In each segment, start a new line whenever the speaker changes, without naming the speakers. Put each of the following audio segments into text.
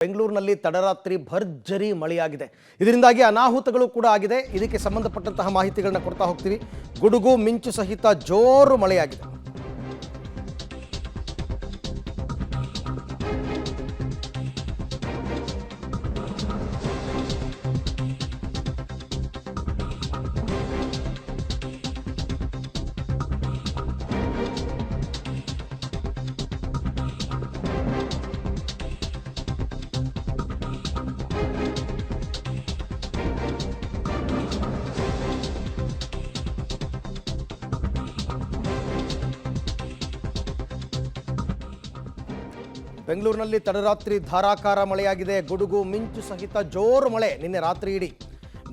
ಬೆಂಗಳೂರಿನಲ್ಲಿ ತಡರಾತ್ರಿ ಭರ್ಜರಿ ಮಳೆಯಾಗಿದೆ. ಇದರಿಂದಾಗಿ ಅನಾಹುತಗಳು ಕೂಡ ಆಗಿದೆ. ಇದಕ್ಕೆ ಸಂಬಂಧಪಟ್ಟಂತಹ ಮಾಹಿತಿಗಳನ್ನ ಕೊಡ್ತಾ ಹೋಗ್ತೀವಿ. ಗುಡುಗು ಮಿಂಚು ಸಹಿತ ಜೋರು ಮಳೆಯಾಗಿದೆ. ಬೆಂಗಳೂರಿನಲ್ಲಿ ತಡರಾತ್ರಿ ಧಾರಾಕಾರ ಮಳೆಯಾಗಿದೆ. ಗುಡುಗು ಮಿಂಚು ಸಹಿತ ಜೋರು ಮಳೆ ನಿನ್ನೆ ರಾತ್ರಿ ಇಡೀ.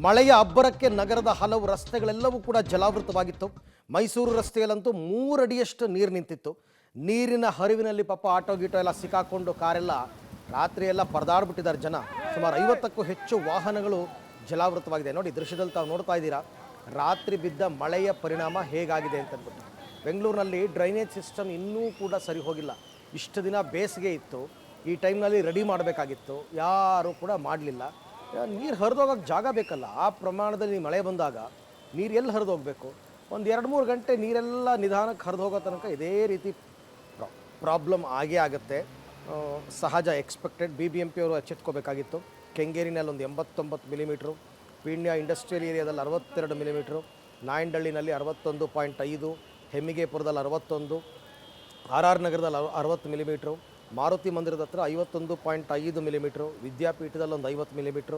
ಮಳೆಯ ಅಬ್ಬರಕ್ಕೆ ನಗರದ ಹಲವು ರಸ್ತೆಗಳೆಲ್ಲವೂ ಕೂಡ ಜಲಾವೃತವಾಗಿತ್ತು. ಮೈಸೂರು ರಸ್ತೆಯಲ್ಲಂತೂ 3 ಅಡಿಯಷ್ಟು ನೀರು ನಿಂತಿತ್ತು. ನೀರಿನ ಹರಿವಿನಲ್ಲಿ ಪಾಪ ಆಟೋ ಗೀಟೋ ಎಲ್ಲ ಸಿಕ್ಕಾಕೊಂಡು ಕಾರೆಲ್ಲ ರಾತ್ರಿ ಎಲ್ಲ ಪರದಾಡ್ಬಿಟ್ಟಿದ್ದಾರೆ ಜನ. ಸುಮಾರು 50ಕ್ಕೂ ಹೆಚ್ಚು ವಾಹನಗಳು ಜಲಾವೃತವಾಗಿದೆ. ನೋಡಿ ದೃಶ್ಯದಲ್ಲಿ ತಾವು ನೋಡ್ತಾ ಇದ್ದೀರಾ ರಾತ್ರಿ ಬಿದ್ದ ಮಳೆಯ ಪರಿಣಾಮ ಹೇಗಾಗಿದೆ ಅಂತಂದ್ಬಿಟ್ಟು. ಬೆಂಗಳೂರಿನಲ್ಲಿ ಡ್ರೈನೇಜ್ ಸಿಸ್ಟಮ್ ಇನ್ನೂ ಕೂಡ ಸರಿ ಹೋಗಿಲ್ಲ. ಇಷ್ಟು ದಿನ ಬೇಸಿಗೆ ಇತ್ತು, ಈ ಟೈಮ್ನಲ್ಲಿ ರೆಡಿ ಮಾಡಬೇಕಾಗಿತ್ತು, ಯಾರೂ ಕೂಡ ಮಾಡಲಿಲ್ಲ. ನೀರು ಹರಿದೋಗೋಕ್ಕೆ ಜಾಗ ಬೇಕಲ್ಲ. ಆ ಪ್ರಮಾಣದಲ್ಲಿ ಮಳೆ ಬಂದಾಗ ನೀರು ಎಲ್ಲಿ ಹರಿದೋಗ್ಬೇಕು? ಒಂದು 2-3 ಗಂಟೆ ನೀರೆಲ್ಲ ನಿಧಾನಕ್ಕೆ ಹರಿದು ಹೋಗೋ ತನಕ ಇದೇ ರೀತಿ ಪ್ರಾಬ್ಲಮ್ ಆಗೇ ಆಗುತ್ತೆ. ಸಹಜ, ಎಕ್ಸ್ಪೆಕ್ಟೆಡ್. BBMP ಅವರು ಎಚ್ಚೆತ್ಕೋಬೇಕಾಗಿತ್ತು. ಕೆಂಗೇರಿನಲ್ಲಿ ಒಂದು 89 ಮಿಲಿಮೀಟ್ರು, ಪೀಣ್ಯ ಇಂಡಸ್ಟ್ರಿಯಲ್ ಏರಿಯಾದಲ್ಲಿ 62 ಮಿಲಿಮೀಟ್ರು, ನಾಯಂಡಹಳ್ಳಿನಲ್ಲಿ 61.5, ಹೆಮ್ಮಿಗೆಪುರದಲ್ಲಿ 61, RR ನಗರದಲ್ಲಿ 60 ಮಿಲಿಮೀಟ್ರು, ಮಾರುತಿ ಮಂದಿರದ ಹತ್ರ 51.5 ಮಿಲಿಮೀಟ್ರು, ವಿದ್ಯಾಪೀಠದಲ್ಲಿ ಒಂದು 50 ಮಿಲಿಮೀಟ್ರು,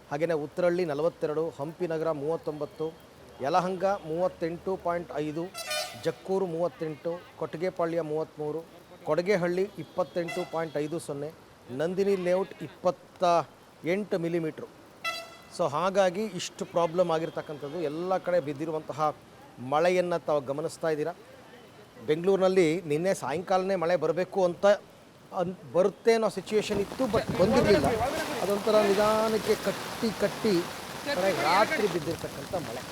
ಹಾಗೆಯೇ ಉತ್ತರಹಳ್ಳಿ 42, ಹಂಪಿ ನಗರ 39, Yelahanka 38.5, Jakkur 38, Kottigepalya 33, Kodigehalli 28.50, Nandini layout 28 millimetre. So ಹಾಗಾಗಿ ಇಷ್ಟು ಪ್ರಾಬ್ಲಮ್ ಆಗಿರ್ತಕ್ಕಂಥದ್ದು. ಎಲ್ಲ ಕಡೆ ಬಿದ್ದಿರುವಂತಹ ಮಳೆಯನ್ನು ತಾವು ಗಮನಿಸ್ತಾ ಇದ್ದೀರಾ. ಬೆಂಗಳೂರಿನಲ್ಲಿ ನಿನ್ನೆ ಸಾಯಂಕಾಲನೇ ಮಳೆ ಬರಬೇಕು ಅಂತ ಬರುತ್ತೆ ಅನ್ನೋ ಸಿಚುವೇಶನ್ ಇತ್ತು, ಬಟ್ ಬಂದಿರಲಿಲ್ಲ. ಅದೊಂಥರ ನಿಧಾನಕ್ಕೆ ಕಟ್ಟಿ ರಾತ್ರಿ ಬಿದ್ದಿರ್ತಕ್ಕಂಥ ಮಳೆ.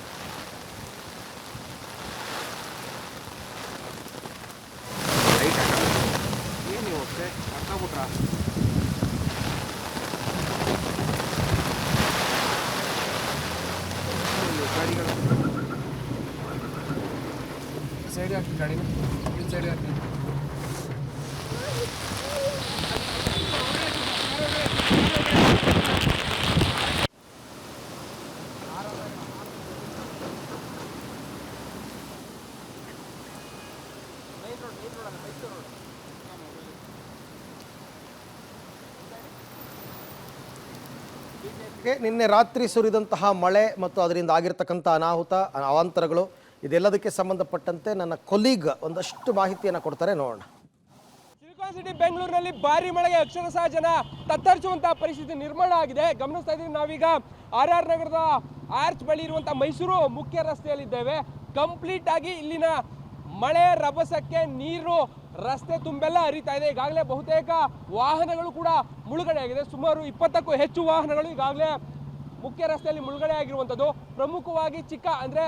ಸೈಡ್ ಹಾಕಿ ಗಾಡಿ ಸೈಡ್ ಹಾಕಿ.
ನಿನ್ನೆ ರಾತ್ರಿ ಸುರಿದಂತಹ ಮಳೆ ಮತ್ತು ಅದರಿಂದ ಆಗಿರ್ತಕ್ಕಂಥ ಅವಾಂತರಗಳು ಇದೆಲ್ಲದಕ್ಕೆ ಸಂಬಂಧಪಟ್ಟಂತೆ ನನ್ನ ಕೊಲೀಗ್ ಒಂದಷ್ಟು ಮಾಹಿತಿಯನ್ನು ಕೊಡ್ತಾರೆ, ನೋಡೋಣ.
ಸಿಲಿಕಾನ್ ಸಿಟಿ ಬೆಂಗಳೂರಿನಲ್ಲಿ ಭಾರಿ ಮಳೆಗೆ ಅಕ್ಷರಶಃ ಜನ ತತ್ತರಿಸುವಂತಹ ಪರಿಸ್ಥಿತಿ ನಿರ್ಮಾಣ ಆಗಿದೆ. ಗಮನಿಸ್ತಾ ಇದ್ದೀವಿ ನಾವೀಗ RR ನಗರದ ಆರ್ಚ್ ಬಳಿ ಇರುವಂತಹ ಮೈಸೂರು ಮುಖ್ಯ ರಸ್ತೆಯಲ್ಲಿದ್ದೇವೆ. ಕಂಪ್ಲೀಟ್ ಆಗಿ ಇಲ್ಲಿನ ಮಳೆ ರಭಸಕ್ಕೆ ನೀರು ರಸ್ತೆ ತುಂಬೆಲ್ಲ ಹರಿತಾ ಇದೆ. ಈಗಾಗಲೇ ಬಹುತೇಕ ವಾಹನಗಳು ಕೂಡ ಮುಳುಗಡೆ ಆಗಿದೆ. ಸುಮಾರು 20ಕ್ಕೂ ಹೆಚ್ಚು ವಾಹನಗಳು ಈಗಾಗಲೇ ಮುಖ್ಯ ರಸ್ತೆಯಲ್ಲಿ ಮುಳುಗಡೆ ಆಗಿರುವಂಥದ್ದು. ಪ್ರಮುಖವಾಗಿ ಚಿಕ್ಕ ಅಂದರೆ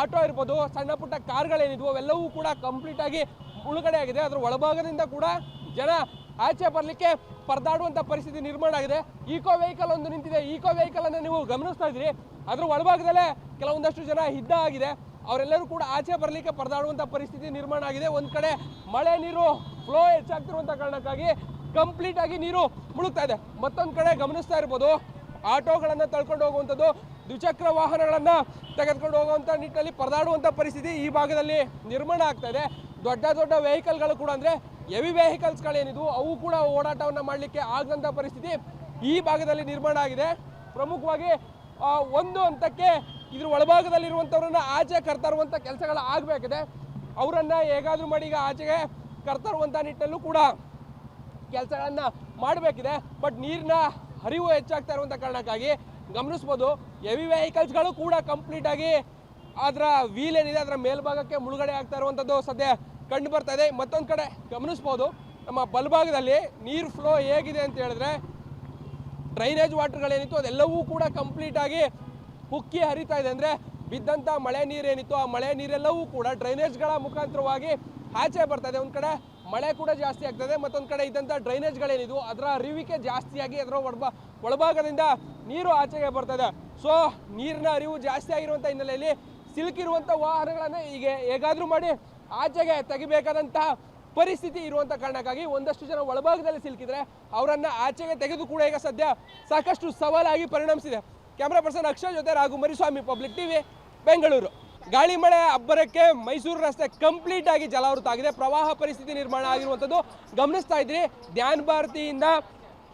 ಆಟೋ ಇರ್ಬೋದು, ಸಣ್ಣ ಪುಟ್ಟ ಕಾರ್ಗಳೇನಿದ್ವು ಅವೆಲ್ಲವೂ ಕೂಡ ಕಂಪ್ಲೀಟ್ ಆಗಿ ಮುಳುಗಡೆ ಆಗಿದೆ. ಅದರ ಒಳಭಾಗದಿಂದ ಕೂಡ ಜನ ಆಚೆ ಬರಲಿಕ್ಕೆ ಪರದಾಡುವಂಥ ಪರಿಸ್ಥಿತಿ ನಿರ್ಮಾಣ ಆಗಿದೆ. ಈಕೋ ವೆಹಿಕಲ್ ಒಂದು ನಿಂತಿದೆ. ಈಕೋ ವೆಹಿಕಲ್ ಅನ್ನು ನೀವು ಗಮನಿಸ್ತಾ ಇದ್ದೀರಿ. ಅದರ ಒಳಭಾಗದಲ್ಲೇ ಕೆಲವೊಂದಷ್ಟು ಜನ ಹಿದ್ದ ಆಗಿದೆ. ಅವರೆಲ್ಲರೂ ಕೂಡ ಆಚೆ ಬರಲಿಕ್ಕೆ ಪರದಾಡುವಂಥ ಪರಿಸ್ಥಿತಿ ನಿರ್ಮಾಣ ಆಗಿದೆ. ಒಂದು ಕಡೆ ಮಳೆ ನೀರು ಫ್ಲೋ ಹೆಚ್ಚಾಗ್ತಿರುವಂಥ ಕಾರಣಕ್ಕಾಗಿ ಕಂಪ್ಲೀಟ್ ಆಗಿ ನೀರು ಮುಳುಗ್ತಾ ಇದೆ. ಮತ್ತೊಂದು ಕಡೆ ಗಮನಿಸ್ತಾ ಇರ್ಬೋದು, ಆಟೋಗಳನ್ನು ತಳ್ಕೊಂಡು ಹೋಗುವಂಥದ್ದು, ದ್ವಿಚಕ್ರ ವಾಹನಗಳನ್ನು ತೆಗೆದುಕೊಂಡು ಹೋಗುವಂಥ ನಿಟ್ಟಿನಲ್ಲಿ ಪರದಾಡುವಂಥ ಪರಿಸ್ಥಿತಿ ಈ ಭಾಗದಲ್ಲಿ ನಿರ್ಮಾಣ ಆಗ್ತಾ ಇದೆ. ದೊಡ್ಡ ದೊಡ್ಡ ವೆಹಿಕಲ್ಗಳು ಕೂಡ ಅಂದರೆ ಹೆವಿ ವೆಹಿಕಲ್ಸ್ಗಳೇನಿದ್ವು ಅವು ಕೂಡ ಓಡಾಟವನ್ನು ಮಾಡಲಿಕ್ಕೆ ಆಗದಂಥ ಪರಿಸ್ಥಿತಿ ಈ ಭಾಗದಲ್ಲಿ ನಿರ್ಮಾಣ ಆಗಿದೆ. ಪ್ರಮುಖವಾಗಿ ಒಂದು ಹಂತಕ್ಕೆ ಇದ್ರ ಒಳಭಾಗದಲ್ಲಿರುವಂಥವ್ರನ್ನ ಆಚೆ ಕರ್ತರುವಂಥ ಕೆಲಸಗಳು ಆಗಬೇಕಿದೆ. ಅವರನ್ನು ಹೇಗಾದರೂ ಮಾಡಿ ಈಗ ಆಚೆಗೆ ಕರ್ತರುವಂಥ ನಿಟ್ಟಲ್ಲೂ ಕೂಡ ಕೆಲಸಗಳನ್ನು ಮಾಡಬೇಕಿದೆ. ಬಟ್ ನೀರಿನ ಹರಿವು ಹೆಚ್ಚಾಗ್ತಾ ಇರುವಂಥ ಕಾರಣಕ್ಕಾಗಿ ಗಮನಿಸ್ಬೋದು ಹೆವಿ ವೆಹಿಕಲ್ಸ್ಗಳು ಕೂಡ ಕಂಪ್ಲೀಟಾಗಿ ಅದರ ವೀಲ್ ಏನಿದೆ ಅದರ ಮೇಲ್ಭಾಗಕ್ಕೆ ಮುಳುಗಡೆ ಆಗ್ತಾ ಇರುವಂಥದ್ದು ಸದ್ಯ ಕಂಡು ಬರ್ತಾ ಇದೆ. ಮತ್ತೊಂದು ಕಡೆ ಗಮನಿಸ್ಬೋದು ನಮ್ಮ ಬಲಭಾಗದಲ್ಲಿ ನೀರು ಫ್ಲೋ ಹೇಗಿದೆ ಅಂತ ಹೇಳಿದ್ರೆ ಡ್ರೈನೇಜ್ ವಾಟರ್ಗಳೇನಿತ್ತು ಅದೆಲ್ಲವೂ ಕೂಡ ಕಂಪ್ಲೀಟಾಗಿ ಉಕ್ಕಿ ಹರಿತಾ ಇದೆ. ಅಂದರೆ ಬಿದ್ದಂಥ ಮಳೆ ನೀರೇನಿತ್ತು ಆ ಮಳೆ ನೀರೆಲ್ಲವೂ ಕೂಡ ಡ್ರೈನೇಜ್ಗಳ ಮುಖಾಂತರವಾಗಿ ಆಚೆ ಬರ್ತಾ ಇದೆ. ಒಂದು ಕಡೆ ಮಳೆ ಕೂಡ ಜಾಸ್ತಿ ಆಗ್ತದೆ. ಮತ್ತೊಂದು ಕಡೆ ಇದ್ದಂಥ ಡ್ರೈನೇಜ್ಗಳೇನಿದು ಅದರ ಅರಿವಿಕೆ ಜಾಸ್ತಿಯಾಗಿ ಅದರ ಒಳಭಾಗದಿಂದ ನೀರು ಆಚೆಗೆ ಬರ್ತದೆ. ಸೊ ನೀರಿನ ಅರಿವು ಜಾಸ್ತಿ ಆಗಿರುವಂಥ ಹಿನ್ನೆಲೆಯಲ್ಲಿ ಸಿಲುಕಿರುವಂಥ ವಾಹನಗಳನ್ನು ಈಗ ಹೇಗಾದರೂ ಮಾಡಿ ಆಚೆಗೆ ತೆಗಿಬೇಕಾದಂತಹ ಪರಿಸ್ಥಿತಿ ಇರುವಂಥ ಕಾರಣಕ್ಕಾಗಿ ಒಂದಷ್ಟು ಜನ ಒಳಭಾಗದಲ್ಲಿ ಸಿಲುಕಿದ್ರೆ ಅವರನ್ನು ಆಚೆಗೆ ತೆಗೆದು ಕೂಡ ಈಗ ಸದ್ಯ ಸಾಕಷ್ಟು ಸವಾಲಾಗಿ ಪರಿಣಮಿಸಿದೆ. ಕ್ಯಾಮ್ರಾ ಪರ್ಸನ್ ಅಕ್ಷಯ್ ಜೊತೆ ರಾಘು ಮರಿಸ್ವಾಮಿ, ಪಬ್ಲಿಕ್ ಟಿವಿ, ಬೆಂಗಳೂರು. ಗಾಳಿ ಮಳೆ ಅಬ್ಬರಕ್ಕೆ ಮೈಸೂರು ರಸ್ತೆ ಕಂಪ್ಲೀಟ್ ಆಗಿ ಜಲಾವೃತ ಆಗಿದೆ. ಪ್ರವಾಹ ಪರಿಸ್ಥಿತಿ ನಿರ್ಮಾಣ ಆಗಿರುವಂಥದ್ದು ಗಮನಿಸ್ತಾ ಇದ್ರಿ. ಧ್ಯಾನ್ ಭಾರತಿಯಿಂದ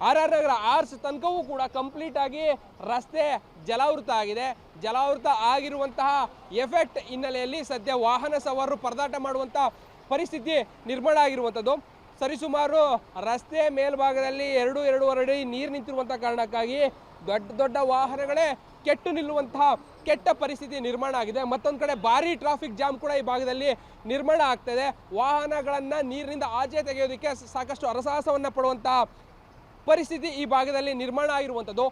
ಆರ್ ನಗರ ಆರ್ಸ್ ತನಕವೂ ಕೂಡ ಕಂಪ್ಲೀಟ್ ಆಗಿ ರಸ್ತೆ ಜಲಾವೃತ ಆಗಿದೆ. ಜಲಾವೃತ ಆಗಿರುವಂತಹ ಎಫೆಕ್ಟ್ ಹಿನ್ನೆಲೆಯಲ್ಲಿ ಸದ್ಯ ವಾಹನ ಸವಾರರು ಪರದಾಟ ಮಾಡುವಂಥ ಪರಿಸ್ಥಿತಿ ನಿರ್ಮಾಣ ಆಗಿರುವಂಥದ್ದು. ಸರಿಸುಮಾರು ರಸ್ತೆ ಮೇಲ್ಭಾಗದಲ್ಲಿ 2-2.5 ಅಡಿ ನೀರು ನಿಂತಿರುವಂಥ ಕಾರಣಕ್ಕಾಗಿ ದೊಡ್ಡ ವಾಹನಗಳೇ ಕೆಟ್ಟು ನಿಲ್ಲುವಂತಹ ಕೆಟ್ಟ ಪರಿಸ್ಥಿತಿ ನಿರ್ಮಾಣ ಆಗಿದೆ. ಮತ್ತೊಂದು ಕಡೆ ಭಾರಿ ಟ್ರಾಫಿಕ್ ಜಾಮ್ ಕೂಡ ಈ ಭಾಗದಲ್ಲಿ ನಿರ್ಮಾಣ ಆಗ್ತದೆ. ವಾಹನಗಳನ್ನು ನೀರಿನಿಂದ ಆಚೆ ತೆಗೆಯೋದಕ್ಕೆ ಸಾಕಷ್ಟು ಹರಸಾಹಸವನ್ನು ಪಡುವಂತಹ ಪರಿಸ್ಥಿತಿ ಈ ಭಾಗದಲ್ಲಿ ನಿರ್ಮಾಣ ಆಗಿರುವಂಥದ್ದು.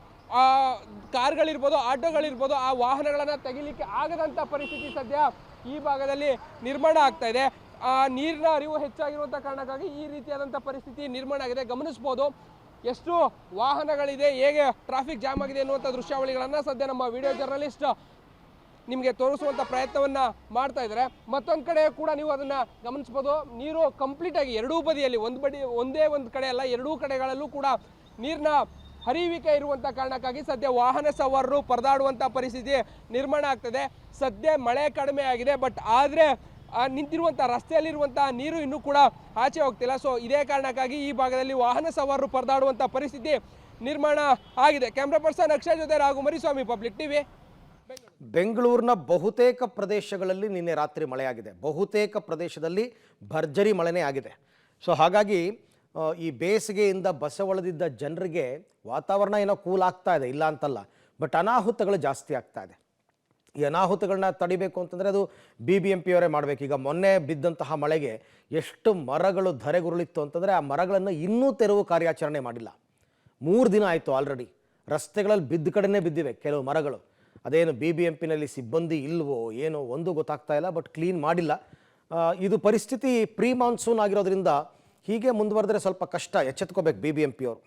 ಕಾರ್ಗಳಿರ್ಬೋದು, ಆಟೋಗಳಿರ್ಬೋದು, ಆ ವಾಹನಗಳನ್ನು ತೆಗಿಲಿಕ್ಕೆ ಆಗದಂಥ ಪರಿಸ್ಥಿತಿ ಸದ್ಯ ಈ ಭಾಗದಲ್ಲಿ ನಿರ್ಮಾಣ ಆಗ್ತಾ ಇದೆ. ನೀರಿನ ಅರಿವು ಹೆಚ್ಚಾಗಿರುವಂಥ ಕಾರಣಕ್ಕಾಗಿ ಈ ರೀತಿಯಾದಂಥ ಪರಿಸ್ಥಿತಿ ನಿರ್ಮಾಣ ಆಗಿದೆ. ಗಮನಿಸ್ಬೋದು ಎಷ್ಟು ವಾಹನಗಳಿದೆ, ಹೇಗೆ ಟ್ರಾಫಿಕ್ ಜಾಮ್ ಆಗಿದೆ ಅನ್ನುವಂಥ ದೃಶ್ಯಾವಳಿಗಳನ್ನು ಸದ್ಯ ನಮ್ಮ ವಿಡಿಯೋ ಜರ್ನಲಿಸ್ಟ್ ನಿಮಗೆ ತೋರಿಸುವಂಥ ಪ್ರಯತ್ನವನ್ನು ಮಾಡ್ತಾ ಇದ್ದಾರೆ. ಮತ್ತೊಂದು ಕಡೆ ಕೂಡ ನೀವು ಅದನ್ನು ಗಮನಿಸ್ಬೋದು. ನೀರು ಕಂಪ್ಲೀಟಾಗಿ ಎರಡೂ ಬದಿಯಲ್ಲಿ ಒಂದೇ ಒಂದು ಕಡೆ ಅಲ್ಲ, ಎರಡೂ ಕಡೆಗಳಲ್ಲೂ ಕೂಡ ನೀರಿನ ಹರಿವಿಕೆ ಇರುವಂಥ ಕಾರಣಕ್ಕಾಗಿ ಸದ್ಯ ವಾಹನ ಸವಾರರು ಪರದಾಡುವಂಥ ಪರಿಸ್ಥಿತಿ ನಿರ್ಮಾಣ ಆಗ್ತದೆ. ಸದ್ಯ ಮಳೆ ಕಡಿಮೆ ಆಗಿದೆ, ಬಟ್ ಆದರೆ ನಿಂತಿರುವಂಥ ರಸ್ತೆಯಲ್ಲಿರುವಂಥ ನೀರು ಇನ್ನೂ ಕೂಡ ಆಚೆ ಹೋಗ್ತಿಲ್ಲ. ಸೊ ಇದೇ ಕಾರಣಕ್ಕಾಗಿ ಈ ಭಾಗದಲ್ಲಿ ವಾಹನ ಸವಾರರು ಪರದಾಡುವಂಥ ಪರಿಸ್ಥಿತಿ ನಿರ್ಮಾಣ ಆಗಿದೆ. ಕ್ಯಾಮ್ರಾ ಪರ್ಸನ್ ಅಕ್ಷಯ್ ಜೊತೆ ರಾಘು ಮರಿಸ್ವಾಮಿ, ಪಬ್ಲಿಕ್ ಟಿವಿ,
ಬೆಂಗಳೂರಿನ ಬಹುತೇಕ ಪ್ರದೇಶಗಳಲ್ಲಿ ನಿನ್ನೆ ರಾತ್ರಿ ಮಳೆಯಾಗಿದೆ. ಬಹುತೇಕ ಪ್ರದೇಶದಲ್ಲಿ ಭರ್ಜರಿ ಮಳೆನೇ ಆಗಿದೆ. ಸೊ ಹಾಗಾಗಿ ಈ ಬೇಸಿಗೆಯಿಂದ ಬಸವಳದಿದ್ದ ಜನರಿಗೆ ವಾತಾವರಣ ಏನೋ ಕೂಲ್ ಆಗ್ತಾ ಇದೆ, ಇಲ್ಲ ಅಂತಲ್ಲ, ಬಟ್ ಅನಾಹುತಗಳು ಜಾಸ್ತಿ ಆಗ್ತಾ ಇದೆ. ಈ ಅನಾಹುತಗಳನ್ನ ತಡಿಬೇಕು ಅಂತಂದರೆ ಅದು BBMP ಅವರೇ ಮಾಡಬೇಕು. ಈಗ ಮೊನ್ನೆ ಬಿದ್ದಂತಹ ಮಳೆಗೆ ಎಷ್ಟು ಮರಗಳು ಧರೆಗುರುಳಿತ್ತು ಅಂತಂದರೆ ಆ ಮರಗಳನ್ನು ಇನ್ನೂ ತೆರವು ಕಾರ್ಯಾಚರಣೆ ಮಾಡಿಲ್ಲ. 3 ದಿನ ಆಯಿತು ಆಲ್ರೆಡಿ. ರಸ್ತೆಗಳಲ್ಲಿ ಬಿದ್ದ ಕಡೆನೇ ಬಿದ್ದಿವೆ ಕೆಲವು ಮರಗಳು. ಅದೇನು BBMPನಲ್ಲಿ ಸಿಬ್ಬಂದಿ ಇಲ್ವೋ ಏನೋ ಒಂದು ಗೊತ್ತಾಗ್ತಾ ಇಲ್ಲ, ಬಟ್ ಕ್ಲೀನ್ ಮಾಡಿಲ್ಲ. ಇದು ಪರಿಸ್ಥಿತಿ ಪ್ರೀ ಮಾನ್ಸೂನ್ ಆಗಿರೋದ್ರಿಂದ ಹೀಗೆ ಮುಂದುವರೆದ್ರೆ ಸ್ವಲ್ಪ ಕಷ್ಟ. ಎಚ್ಚೆತ್ಕೋಬೇಕು BBMP ಅವರು.